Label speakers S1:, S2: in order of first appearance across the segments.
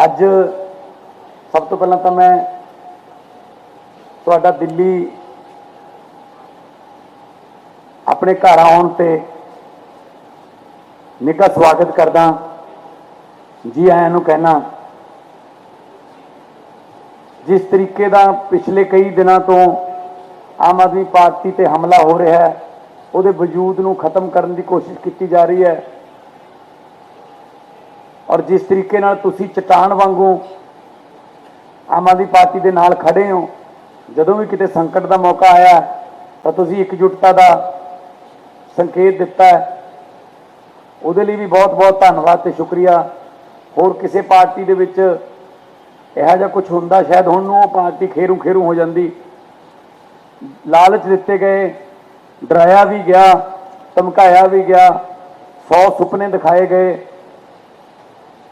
S1: ਅੱਜ ਸਭ ਤੋਂ ਪਹਿਲਾਂ ਤਾਂ ਮੈਂ ਤੁਹਾਡਾ ਦਿੱਲੀ ਆਪਣੇ ਘਰ ਆਉਣ ਤੇ ਨਿੱਘਾ ਸਵਾਗਤ ਕਰਦਾ, ਜੀ ਆਇਆਂ ਨੂੰ ਕਹਿਣਾ। जिस तरीके का पिछले कई दिनों तो आम आदमी पार्टी ते हमला हो रहा है, उहदे वजूद नूं खत्म करने की कोशिश की जा रही है और जिस तरीके नाल तुसीं चट्टान वांगू आम आदमी पार्टी के नाल खड़े हो, जदों भी किते संकट का मौका आया तो तुसीं एकजुटता का संकेत दिता है। उहदे लई भी बहुत बहुत धन्नवाद ते शुक्रिया। होर किसी पार्टी दे विच इहो जिहा कुछ हुंदा शायद हुण नूं पार्टी खेरू खेरू हो जाती। लालच दिते गए, डराया भी गया, धमकाया भी गया, 100 सुपने दिखाए गए,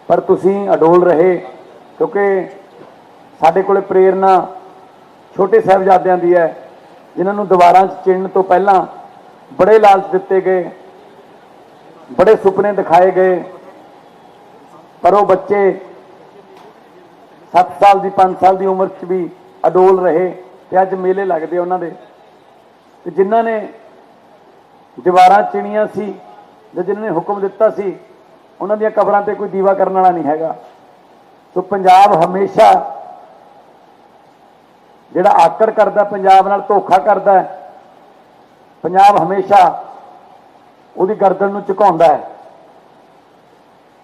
S1: पर तुसीं अडोल रहे क्योंकि साडे कोले प्रेरणा छोटे साहिबजादियां दी है, जिन्हां नूं दीवारां 'च चिणन तो पहलां बड़े लालच दिते गए, बड़े सुपने दिखाए गए, पर वो बच्चे 7 साल की 5 साल की उम्र च भी अडोल रहे तो अज मेले लगते उन्होंने ते जिन्हों ने दीवारां चिणियां सी जिन्होंने हुक्म दिता सी उन्हों दी कबरां ते कोई दीवा करने वाला नहीं हैगा। तो पंजाब हमेशा जिहड़ा आकड़ करदा, पंजाब नाल धोखा करदा, पंजाब हमेशा उहदी गर्दन नूं झुकाउंदा है।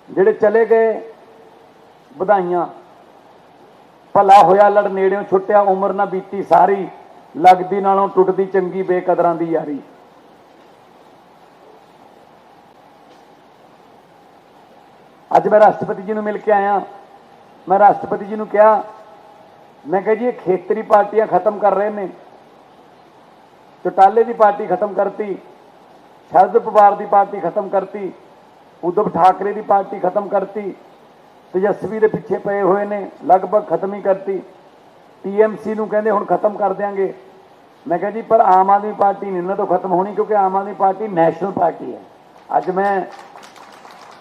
S1: जिहड़े चले गए बधाइयां, भला होया लड़ नेड़ियों छुट्टिया, उम्र ना बीती सारी, लगदी नालों टुटदी चंगी बेकदरां दी यारी। अज मैं राष्ट्रपति जी नूं मिल के आया। मैं राष्ट्रपति जी नूं कहा, मैं कहा जी ये खेतरी पार्टियां खत्म कर रहे हैं, चौटाले की पार्टी खत्म करती, शरद पवार की पार्टी खत्म करती, उद्धव ठाकरे की पार्टी खत्म करती, तेजस्वी के पिछे पे हुए ने लगभग खत्म ही करती, टीएमसी नूं कहंदे हुण खत्म कर देंगे। मैं कहा जी पर आम आदमी पार्टी नहीं इन्हां तो खत्म होनी, क्योंकि आम आदमी पार्टी नैशनल पार्टी है। अज मैं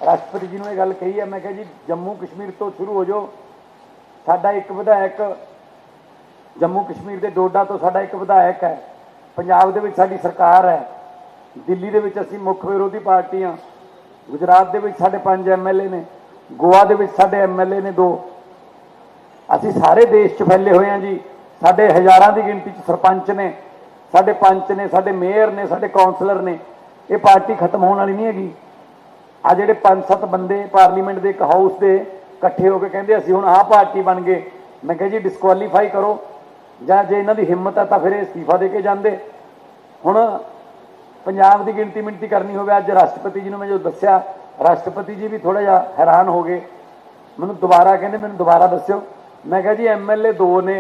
S1: राष्ट्रपति जी नूं ये गल कही है, मैं कहा जी जम्मू कश्मीर तो शुरू हो जाओ। साडा एक विधायक जम्मू कश्मीर के डोडा तो साडा एक विधायक है, पंजाब दे विच साडी सरकार है, दिल्ली दे विच असीं मुख विरोधी पार्टी हाँ, गुजरात दे विच साडे 5 MLA ने, गोवा दे विच साडे MLA ने 2। असीं सारे देश च फैले हुए हैं जी। साडे हज़ारां की गिनती च सरपंच ने, साडे पंच ने, साडे मेयर ने, साडे कौंसलर ने। ये पार्टी खत्म होने वाली नहीं हैगी। आ जिहड़े 5-7 बंदे पार्लीमेंट के एक हाउस के इकट्ठे होकर कहते असीं हुण आह पार्टी बन गए, मैं कहा जी डिस्कुआलीफाई करो, जां जे इन्हां दी हिम्मत है तो फिर इस्तीफा दे के जांदे। हुण पंजाब की गिनती मिनती करनी होवे, अज राष्ट्रपति जी ने मैं जो दस्सिया, राष्ट्रपति जी भी थोड़ा जिहा हैरान हो गए। मैनूं दोबारा कहंदे मैनूं दोबारा दस्सिओ। मैं कहा जी MLA 2 ने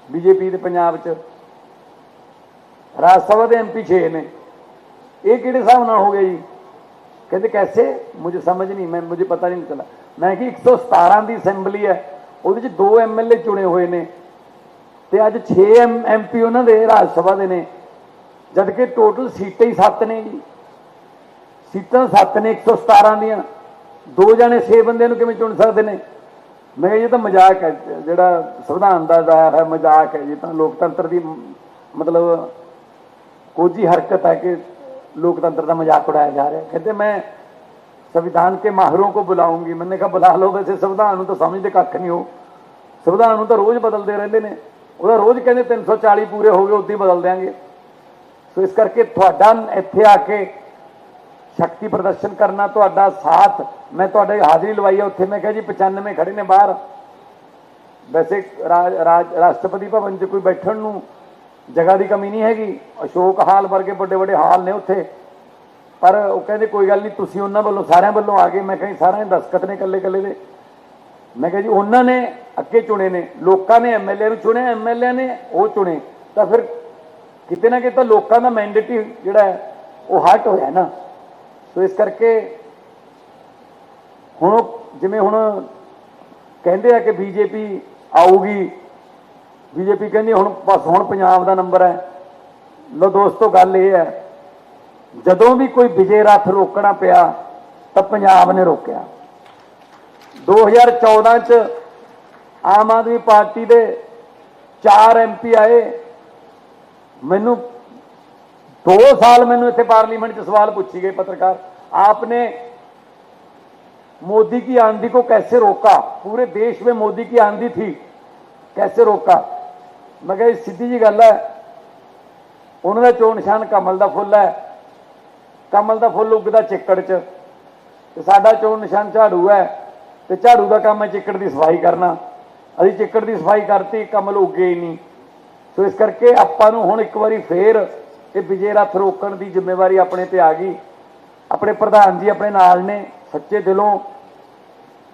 S1: बीजेपी के पंजाब च, राज सभा के MP 6 ने, ये किहड़े हिसाब नाल हो गए जी? कहते कैसे, मुझे समझ नहीं, मुझे पता नहीं चला। मैं कि 117 की असैंबली है, उहदे 2 MLA चुने हुए ने ते अज 6 MP उन्होंने राज सभा के ने, जबकि टोटल सीटें ही 7 ने जी। सीटां 7 ने 117 दियां, 2 जने 6 बंदे नूं किवें चुन सकते हैं? मैं ये तो मजाक है, जिहड़ा संविधान का दायर है, मजाक है जी। तो लोकतंत्र की मतलब कोझी हरकत है कि लोकतंत्र का मजाक उड़ाया जा रहा है। कहते मैं संविधान के माहिरों को बुलाऊंगी। मैंने कहा बुला लो, वैसे संविधान तो समझते कख नहीं हो, संविधान तो रोज़ बदलते रहते हैं। वह रोज़ कहते 340 पूरे हो गए उद्दी बदल देंगे। तो इस करके तुहाडा इत्थे आके शक्ति प्रदर्शन करना, तुहाडा साथ, मैं तुहाडे हाज़री लवाई है उत्थे। मैं कहा जी 95 खड़े ने बाहर, वैसे राष्ट्रपति भवन च कोई बैठण नूं जगह की कमी नहीं हैगी, अशोक हाल वर्गे बड़े बड़े हाल ने उत्थे, पर वो कहते कोई गल नहीं, तुसीं उन्हां वल्लों सारिਆਂ वल्लों आ गए। मैं कहीं सारे दस्तखत ने कल्ले कल्ले दे। मैं कहा जी उन्होंने अगे चुने ने, लोगों ने MLA नूं चुने, MLA ने वो चुने, तो फिर किते ना किते लोगों का मैंडेट ही जिहड़ा है वो हट होया ना। तो इस करके हुण जिवें हुण कहंदे आ कि बीजेपी आऊगी, बीजेपी कहंदी हुण बस हुण पंजाब दा नंबर है। लो दोस्तों गल ये है, जदों भी कोई विजय रथ रोकना पिया तो पंजाब ने रोकया। 2014 च आम आदमी पार्टी के 4 MP आए। मैनू 2 साल मैनू इतने पार्लीमेंट च सवाल पूछी गए पत्रकार, आपने मोदी की आंधी को कैसे रोका? पूरे देश में मोदी की आंधी थी, कैसे रोका? मैं कहा सीधी जी गल है, उन्होंने चोण निशान कमल का फुल है, कमल का फुल उगदा चिक्कड़ च, ते साडा चोण निशान झाड़ू है, तो झाड़ू का काम है चिक्कड़ की सफाई करना। अभी चिक्कड़ की सफाई करती, कमल उगे ही नहीं। सो इस करके आपां नूं हुण एक बारी फिर ये विजय रथ रोकण की जिम्मेवारी अपने ते आ गई। अपने प्रधान जी अपने नाल ने, सच्चे दिलों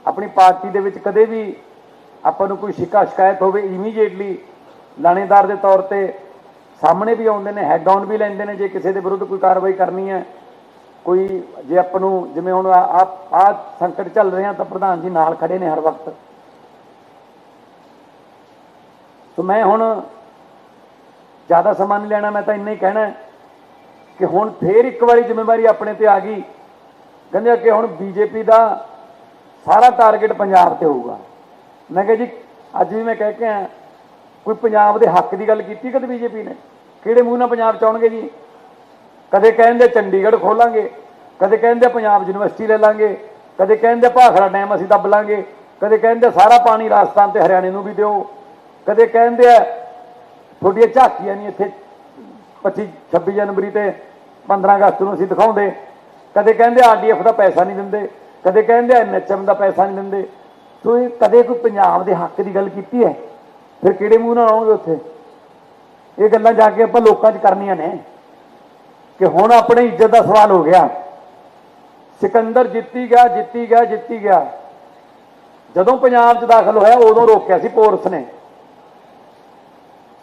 S1: अपनी पार्टी दे विच कदे भी आपां नूं कोई शिकायत होवे इमीडिएटली लाणेदार के तौर पर सामने भी आउंदे ने, हैड ऑन भी लैंदे ने जे किसी के विरुद्ध कोई कार्रवाई करनी है। कोई जे आपां नूं जिवें हुण आ संकट चल रहे हैं तो प्रधान जी नाल खड़े ने हर वक्त। तो मैं हुण ज़्यादा समा नहीं लेना, मैं तो इन्ना ही कहना है कि हुण फिर एक बारी जिम्मेवारी अपने ते आ गई। कहंदे कि हुण बीजेपी का सारा टारगेट पंजाब ते होऊगा। मैं कहा जी अज भी मैं कह के आया, कोई पंजाब के हक की गल की कदे बीजेपी ने? किहड़े मूँह नाल पंजाब चाहणगे जी? कदे कहते चंडीगढ़ खोलांगे, कदे कहते पंजाब यूनिवर्सिटी ले लांगे, कदे कहते भाखड़ा डैम असीं दब लांगे, कदे कहते सारा पानी राजस्थान ते हरियाणे नूं भी दिओ, कदे कहते थोड़ियां झाकियां नहीं इत्थे 25-26 जनवरी ते 15 अगस्त नूं असीं दिखाउंदे, कदे कहते RDF का पैसा नहीं दिंदे, कदे कहते NHM का पैसा नहीं दिंदे। तो ये कदे कोई पंजाब के हक की गल की है? फिर किहड़े मूँह नाल आउणगे उत्थे? ये गल्लां जाके आपां लोकां 'च करनियां ने कि हुण अपनी इज्जत का सवाल हो गया। सिकंदर जित्ती गया। जदों पंजाब च दाखिल होया उदों रोकिया सी पुलिस ने।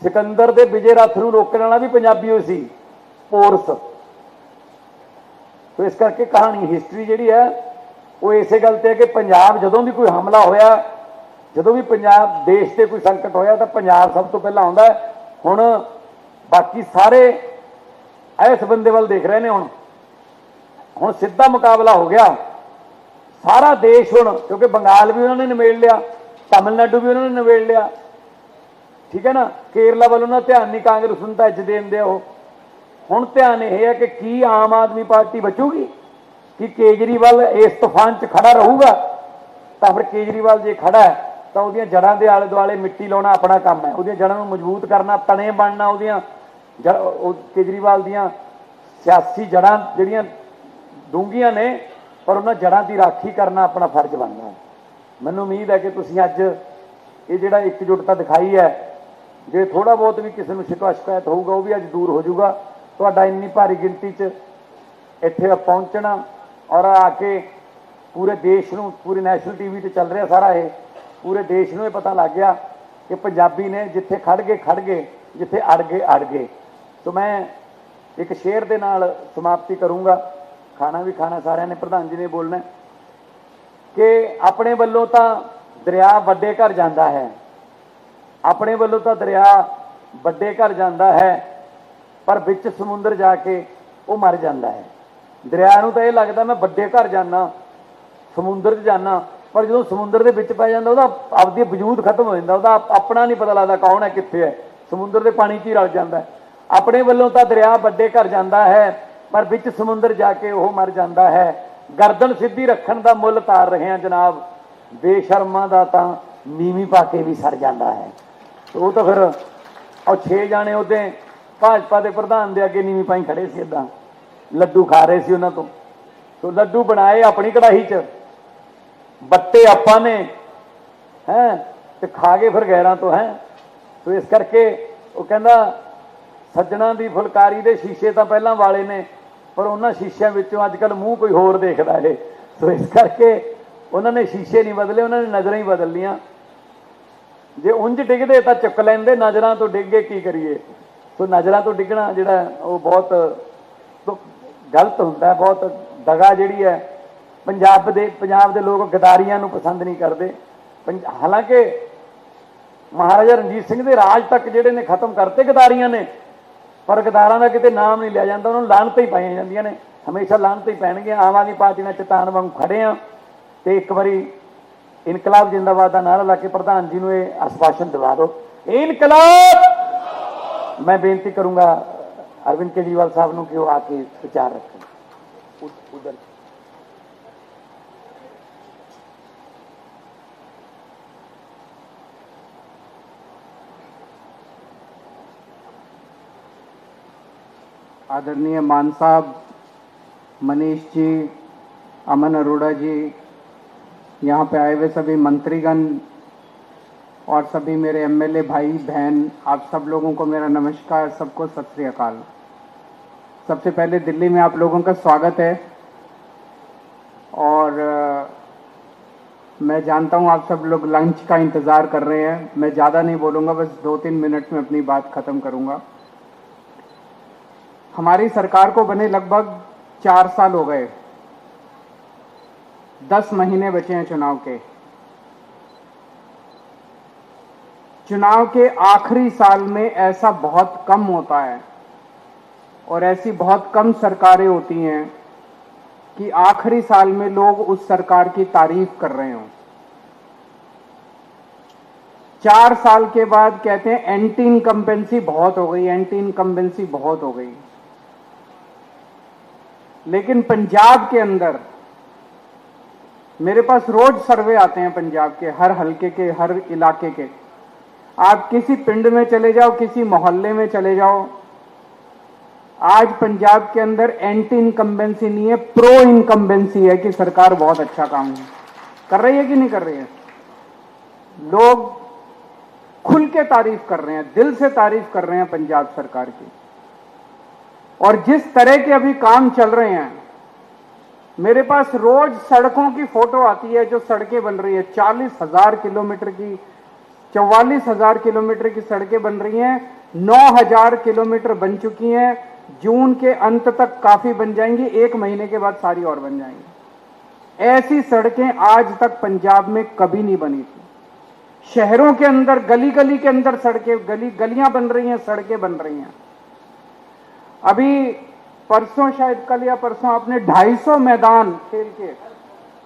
S1: सिकंदर दे विजय रथ नूं रोकण वाला भी पंजाबी ही सी, पुलिस। तो इस करके कहानी हिस्टरी जिहड़ी है वो इसे गल ते है कि पंजाब जदों भी कोई हमला होया, जदों भी पंजाब देश से कोई संकट होया तो पंजाब सब तो पहला आउंदा है। हुण बाकी सारे इस बंदे वाल देख रहे हैं। हुण सीधा मुकाबला हो गया सारा देश हुण, क्योंकि बंगाल भी उन्होंने निबेड़ लिया, तमिलनाडु भी उन्होंने निबेड़ लिया, ठीक है ना। केरला वालों ना ध्यान नहीं, कांग्रेस नूं तां अज देंदे हो। हुण ध्यान यह है कि की आम आदमी पार्टी बचूगी, कि केजरीवाल इस तूफान च खड़ा रहूगा? तो फिर केजरीवाल जे खड़ा है तो वो जड़ां के आले दुआले मिट्टी लाना अपना काम है, वो जड़ां नूं मजबूत करना, तने बनना, वो केजरीवाल दियां सियासी जड़ां जिहड़ियां डूंघियां ने, पर उन्होंने जड़ां की राखी करना अपना फर्ज बनता है। मैनूं उम्मीद है कि तुसीं अज ये जिहड़ा एकजुटता दिखाई है, जे थोड़ा बहुत भी किसी को शिकायत होऊगा वो भी अज दूर हो जाऊगा। तुहाडा इन्नी भारी गिनती च इत्थे पहुंचना और आके पूरे देश नूं, पूरी नैशनल TV ते चल रहा सारा ये, पूरे देश नूं ये पता लग गया कि पंजाबी ने जिथे खड़ गए, जिथे अड़ गए। तो मैं एक शेर दे नाल समाप्ति करूँगा। खाना भी खाना सारिਆਂ ने, प्रधान जी ने बोलना कि अपने वालों तो दरिया वड्डे घर जाता है, अपने वालों तो दरिया वड्डे घर जाता है, पर बिच समुंदर जाके वो मर जाता है। दरिया नूं तो यह लगता मैं वड्डे घर जाना, समुंदर च जाना, पर जो समुंदर के विच पै जाता आपदी वजूद खत्म हो जाता, अपना नहीं पता लगता कौन है कित्थे है, समुंदर के पानी च ही रल जाता है। अपने वालों तो दरिया वड्डे घर जाता है, पर बिच समुंदर जाके वह मर जाता है। गर्दन सीधी रखण दा मुल तार रहे हैं जनाब, बेशर्मा दा तां नीवी पा के भी सड़ जाता है। तो वो तो फिर और 6 जाने उदे भाजपा के प्रधान के अगे नीवी पाई खड़े सी, इदां लड्डू खा रहे सी उन्हां तो लड्डू बनाए अपनी कढ़ाई च, बट्टे आपां ने हैं ते खा गए फिर गैरां तो हैं। तो इस करके वो कहंदा सज्जणा की फुलकारी के शीशे तो पहला वाले ने, पर उन्होंने शीशियां विचों अजकल मूँह कोई होर देखता है। तो इस करके उन्होंने शीशे नहीं बदले, उन्होंने नज़र ही बदल लिया। जे उंज डिगदे तो चुक लेंदे, नज़रां तो डिग गए की करिए। तो नज़रां तो डिगना जिहड़ा वो बहुत तो गलत होंदा है, बहुत दगा जिहड़ी है। पंजाब दे लोग गदारियां नूं पसंद नहीं करते। हालांकि महाराजा रणजीत सिंह के राज तक जिहड़े ने खत्म करते गदारियां ने, पर गदारां दा किते नाम नहीं लिया जाता, उन्होंने लानतां ही पाईयां जांदियां ने, हमेशा लानतां ही पैणगीआं। आम आदमी पार्टी नाल चट्टान वांग खड़े आ, ते एक बारी इनकलाब जिंदाबाद का नारा लाके प्रधान जी ने आश्वासन दिवा दो। इनकलाब। मैं बेनती करूंगा अरविंद केजरीवाल साहब को कि वो आके विचार रखें उधर।
S2: आदरणीय मान साहब, मनीष जी, अमन अरोड़ा जी, यहाँ पे आए हुए सभी मंत्रीगण और सभी मेरे एमएलए भाई बहन, आप सब लोगों को मेरा नमस्कार, सबको सत श्री अकाल। सबसे पहले दिल्ली में आप लोगों का स्वागत है और मैं जानता हूँ आप सब लोग लंच का इंतज़ार कर रहे हैं। मैं ज़्यादा नहीं बोलूँगा, बस 2-3 मिनट में अपनी बात ख़त्म करूँगा। हमारी सरकार को बने लगभग 4 साल हो गए, 10 महीने बचे हैं चुनाव के। चुनाव के आखिरी साल में ऐसा बहुत कम होता है और ऐसी बहुत कम सरकारें होती हैं कि आखिरी साल में लोग उस सरकार की तारीफ कर रहे हों। 4 साल के बाद कहते हैं एंटी इनकम्बेंसी बहुत हो गई, एंटी इनकम्बेंसी बहुत हो गई। लेकिन पंजाब के अंदर मेरे पास रोज सर्वे आते हैं, पंजाब के हर हलके के, हर इलाके के। आप किसी पिंड में चले जाओ, किसी मोहल्ले में चले जाओ, आज पंजाब के अंदर एंटी इनकम्बेंसी नहीं है, प्रो इनकम्बेंसी है कि सरकार बहुत अच्छा काम कर रही है कि नहीं कर रही है। लोग खुल के तारीफ कर रहे हैं, दिल से तारीफ कर रहे हैं पंजाब सरकार की। और जिस तरह के अभी काम चल रहे हैं, मेरे पास रोज सड़कों की फोटो आती है, जो सड़कें बन रही है, 40,000 किलोमीटर की, 44,000 किलोमीटर की सड़कें बन रही हैं, 9,000 किलोमीटर बन चुकी हैं। जून के अंत तक काफी बन जाएंगी, 1 महीने के बाद सारी और बन जाएंगी। ऐसी सड़कें आज तक पंजाब में कभी नहीं बनी थी। शहरों के अंदर, गली गली के अंदर सड़कें, गलियां बन रही हैं, सड़कें बन रही हैं। अभी परसों, शायद कल या परसों, आपने 250 मैदान खेल के,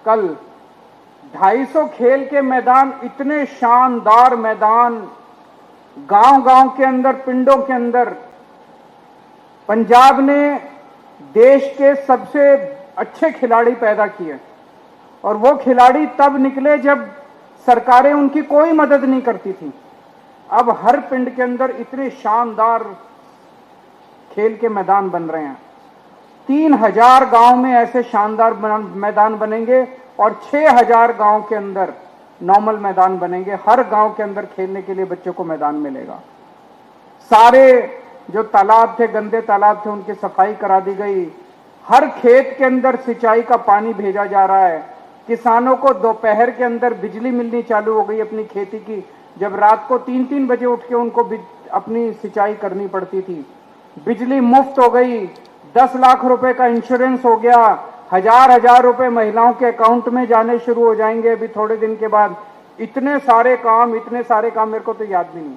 S2: कल 250 खेल के मैदान, इतने शानदार मैदान गांव-गांव के अंदर, पिंडों के अंदर। पंजाब ने देश के सबसे अच्छे खिलाड़ी पैदा किए और वो खिलाड़ी तब निकले जब सरकारें उनकी कोई मदद नहीं करती थी। अब हर पिंड के अंदर इतने शानदार खेल के मैदान बन रहे हैं। 3,000 गांव में ऐसे शानदार मैदान बनेंगे और 6,000 गांव के अंदर नॉर्मल मैदान बनेंगे। हर गांव के अंदर खेलने के लिए बच्चों को मैदान मिलेगा। सारे जो तालाब थे, गंदे तालाब थे, उनकी सफाई करा दी गई। हर खेत के अंदर सिंचाई का पानी भेजा जा रहा है। किसानों को दोपहर के अंदर बिजली मिलनी चालू हो गई अपनी खेती की, जब रात को 3-3 बजे उठ के उनको अपनी सिंचाई करनी पड़ती थी। बिजली मुफ्त हो गई, 10 लाख रुपए का इंश्योरेंस हो गया, 1,000 रुपए महिलाओं के अकाउंट में जाने शुरू हो जाएंगे अभी थोड़े दिन के बाद। इतने सारे काम मेरे को तो याद भी नहीं।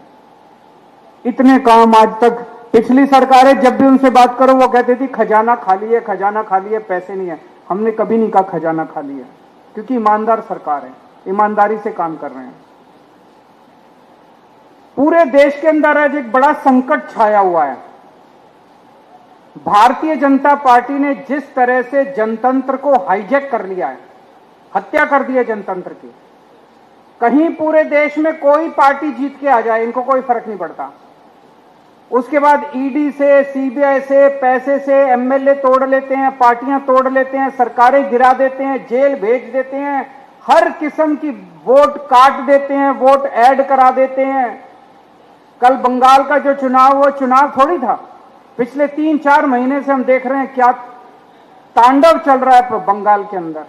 S2: इतने काम आज तक पिछली सरकारें, जब भी उनसे बात करो वो कहती थी खजाना खाली है, खजाना खाली है, पैसे नहीं है। हमने कभी नहीं कहा खजाना खाली है, क्योंकि ईमानदार सरकार है, ईमानदारी से काम कर रहे हैं। पूरे देश के अंदर आज एक बड़ा संकट छाया हुआ है। भारतीय जनता पार्टी ने जिस तरह से जनतंत्र को हाईजैक कर लिया है, हत्या कर दी है जनतंत्र की। कहीं पूरे देश में कोई पार्टी जीत के आ जाए, इनको कोई फर्क नहीं पड़ता। उसके बाद ईडी से, सीबीआई से, पैसे से एमएलए तोड़ लेते हैं, पार्टियां तोड़ लेते हैं, सरकारें गिरा देते हैं, जेल भेज देते हैं, हर किस्म की वोट काट देते हैं, वोट ऐड करा देते हैं। कल बंगाल का जो चुनाव, वो चुनाव थोड़ी था। पिछले 3-4 महीने से हम देख रहे हैं क्या तांडव चल रहा है बंगाल के अंदर।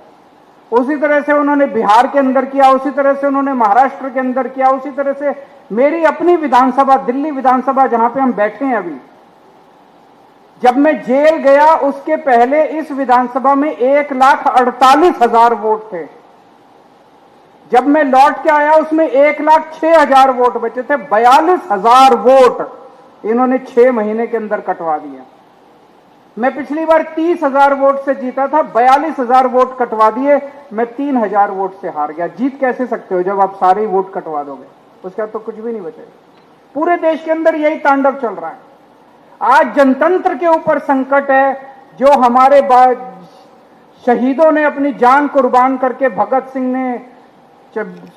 S2: उसी तरह से उन्होंने बिहार के अंदर किया, उसी तरह से उन्होंने महाराष्ट्र के अंदर किया, उसी तरह से मेरी अपनी विधानसभा, दिल्ली विधानसभा जहां पे हम बैठे हैं अभी, जब मैं जेल गया उसके पहले इस विधानसभा में 1,48,000 वोट थे। जब मैं लौट के आया उसमें 1,06,000 वोट बचे थे। 42,000 वोट इन्होंने 6 महीने के अंदर कटवा दिए। मैं पिछली बार 30,000 वोट से जीता था, 42,000 वोट कटवा दिए, मैं 3,000 वोट से हार गया। जीत कैसे सकते हो जब आप सारे वोट कटवा दोगे? उसके बाद तो कुछ भी नहीं बचेगा। पूरे देश के अंदर यही तांडव चल रहा है। आज जनतंत्र के ऊपर संकट है। जो हमारे शहीदों ने अपनी जान कुर्बान करके, भगत सिंह ने,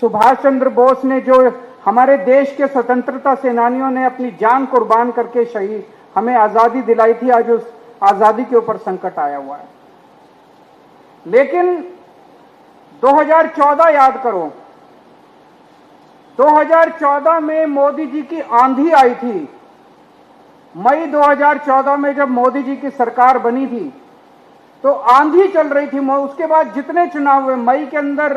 S2: सुभाष चंद्र बोस ने, जो हमारे देश के स्वतंत्रता सेनानियों ने अपनी जान कुर्बान करके शहीद हमें आजादी दिलाई थी, आज उस आजादी के ऊपर संकट आया हुआ है। लेकिन 2014 याद करो, 2014 में मोदी जी की आंधी आई थी। मई 2014 में जब मोदी जी की सरकार बनी थी तो आंधी चल रही थी। उसके बाद जितने चुनाव हुए, मई के अंदर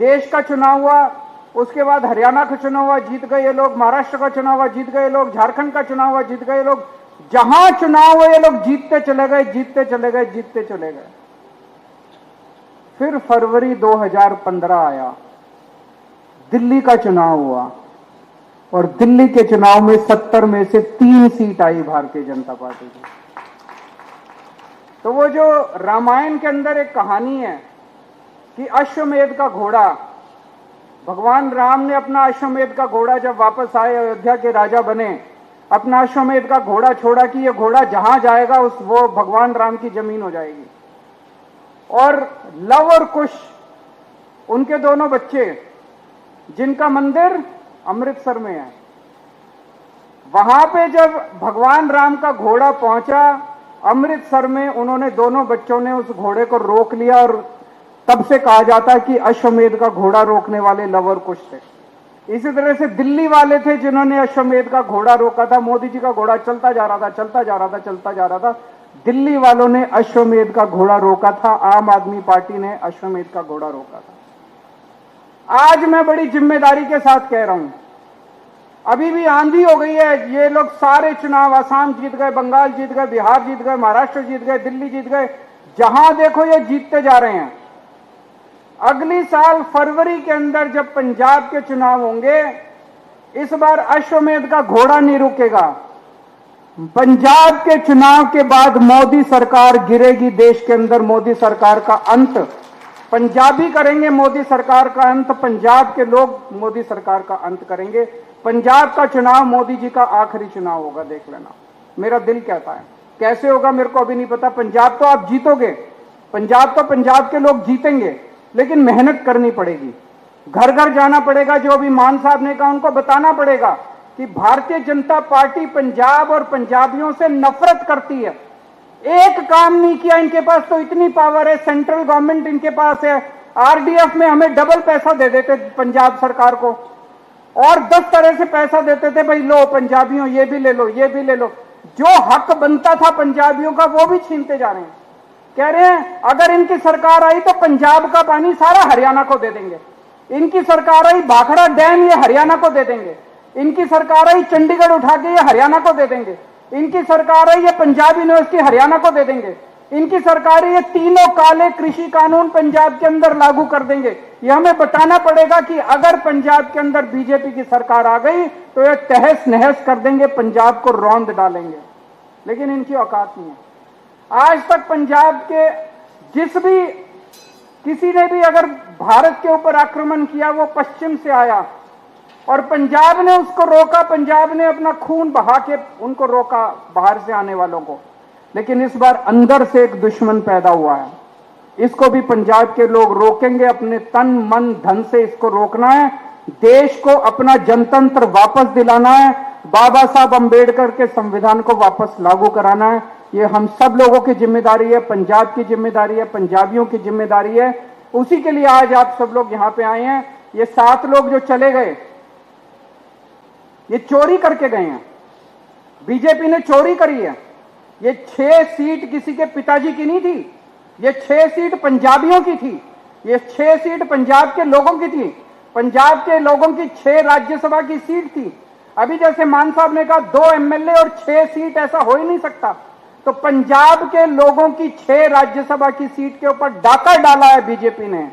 S2: देश का चुनाव हुआ, उसके बाद हरियाणा का चुनाव हुआ, जीत गए ये लोग, महाराष्ट्र का चुनाव हुआ, जीत गए लोग, झारखंड का चुनाव हुआ, जीत गए लोग। जहां चुनाव हुए ये लोग जीतते चले गए, जीतते चले गए, जीतते चले गए। फिर फरवरी 2015 आया, दिल्ली का चुनाव हुआ और दिल्ली के चुनाव में 70 में से 3 सीट आई भारतीय जनता पार्टी की। तो वो जो रामायण के अंदर एक कहानी है कि अश्वमेध का घोड़ा, भगवान राम ने अपना अश्वमेध का घोड़ा जब वापस आए, अयोध्या के राजा बने, अपना अश्वमेध का घोड़ा छोड़ा कि ये घोड़ा जहां जाएगा वो भगवान राम की जमीन हो जाएगी। और लव और कुश, उनके दोनों बच्चे, जिनका मंदिर अमृतसर में है, वहां पे जब भगवान राम का घोड़ा पहुंचा अमृतसर में, उन्होंने, दोनों बच्चों ने उस घोड़े को रोक लिया और तब से कहा जाता है कि अश्वमेध का घोड़ा रोकने वाले लव और कुश थे। इसी तरह से दिल्ली वाले थे जिन्होंने अश्वमेध का घोड़ा रोका था। मोदी जी का घोड़ा चलता जा रहा था, चलता जा रहा था, चलता जा रहा था। दिल्ली वालों ने अश्वमेध का घोड़ा रोका था, आम आदमी पार्टी ने अश्वमेध का घोड़ा रोका था। आज मैं बड़ी जिम्मेदारी के साथ कह रहा हूं, अभी भी आंधी हो गई है। ये लोग सारे चुनाव, असम जीत गए, बंगाल जीत गए, बिहार जीत गए, महाराष्ट्र जीत गए, दिल्ली जीत गए, जहां देखो ये जीतते जा रहे हैं। अगली साल फरवरी के अंदर जब पंजाब के चुनाव होंगे, इस बार अश्वमेध का घोड़ा नहीं रुकेगा। पंजाब के चुनाव के बाद मोदी सरकार गिरेगी देश के अंदर। मोदी सरकार का अंत पंजाबी करेंगे, मोदी सरकार का अंत पंजाब के लोग मोदी सरकार का अंत करेंगे। पंजाब का चुनाव मोदी जी का आखिरी चुनाव होगा, देख लेना। मेरा दिल कहता है, कैसे होगा मेरे को अभी नहीं पता। पंजाब तो आप जीतोगे, पंजाब तो पंजाब के लोग जीतेंगे, लेकिन मेहनत करनी पड़ेगी, घर घर जाना पड़ेगा। जो अभी मान साहब ने कहा, उनको बताना पड़ेगा कि भारतीय जनता पार्टी पंजाब और पंजाबियों से नफरत करती है। एक काम नहीं किया, इनके पास तो इतनी पावर है, सेंट्रल गवर्नमेंट इनके पास है। आरडीएफ में हमें डबल पैसा दे देते पंजाब सरकार को, और 10 तरह से पैसा देते थे, भाई लो पंजाबियों ये भी ले लो, ये भी ले लो। जो हक बनता था पंजाबियों का वो भी छीनते जा रहे हैं। कह रहे हैं अगर इनकी सरकार आई तो पंजाब का पानी सारा हरियाणा को दे देंगे, इनकी सरकार आई भाखड़ा डैम ये हरियाणा को दे देंगे, इनकी सरकार आई चंडीगढ़ उठा के ये हरियाणा को दे देंगे, इनकी सरकार आई ये पंजाब यूनिवर्सिटी हरियाणा को दे देंगे, इनकी सरकार ये तीनों काले कृषि कानून पंजाब के अंदर लागू कर देंगे। ये हमें बताना पड़ेगा कि अगर पंजाब के अंदर बीजेपी की सरकार आ गई तो ये तहस नहस कर देंगे, पंजाब को रौंद डालेंगे। लेकिन इनकी औकात नहीं है। आज तक पंजाब के किसी ने भी अगर भारत के ऊपर आक्रमण किया, वो पश्चिम से आया और पंजाब ने उसको रोका, पंजाब ने अपना खून बहा के उनको रोका, बाहर से आने वालों को। लेकिन इस बार अंदर से एक दुश्मन पैदा हुआ है, इसको भी पंजाब के लोग रोकेंगे, अपने तन मन धन से इसको रोकना है। देश को अपना जनतंत्र वापस दिलाना है, बाबा साहब अंबेडकर के संविधान को वापस लागू कराना है। ये हम सब लोगों की जिम्मेदारी है, पंजाब की जिम्मेदारी है, पंजाबियों की जिम्मेदारी है। उसी के लिए आज आप सब लोग यहां पे आए हैं। ये 7 लोग जो चले गए, ये चोरी करके गए हैं, बीजेपी ने चोरी करी है। ये 6 सीट किसी के पिताजी की नहीं थी, ये 6 सीट पंजाबियों की थी, ये 6 सीट पंजाब के लोगों की थी। पंजाब के लोगों की 6 राज्यसभा की सीट थी। अभी जैसे मान साहब ने कहा 2 एमएलए और 6 सीट, ऐसा हो ही नहीं सकता। तो पंजाब के लोगों की 6 राज्यसभा की सीट के ऊपर डाका डाला है बीजेपी ने,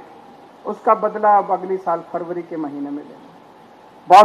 S2: उसका बदला अब अगली साल फरवरी के महीने में लेना।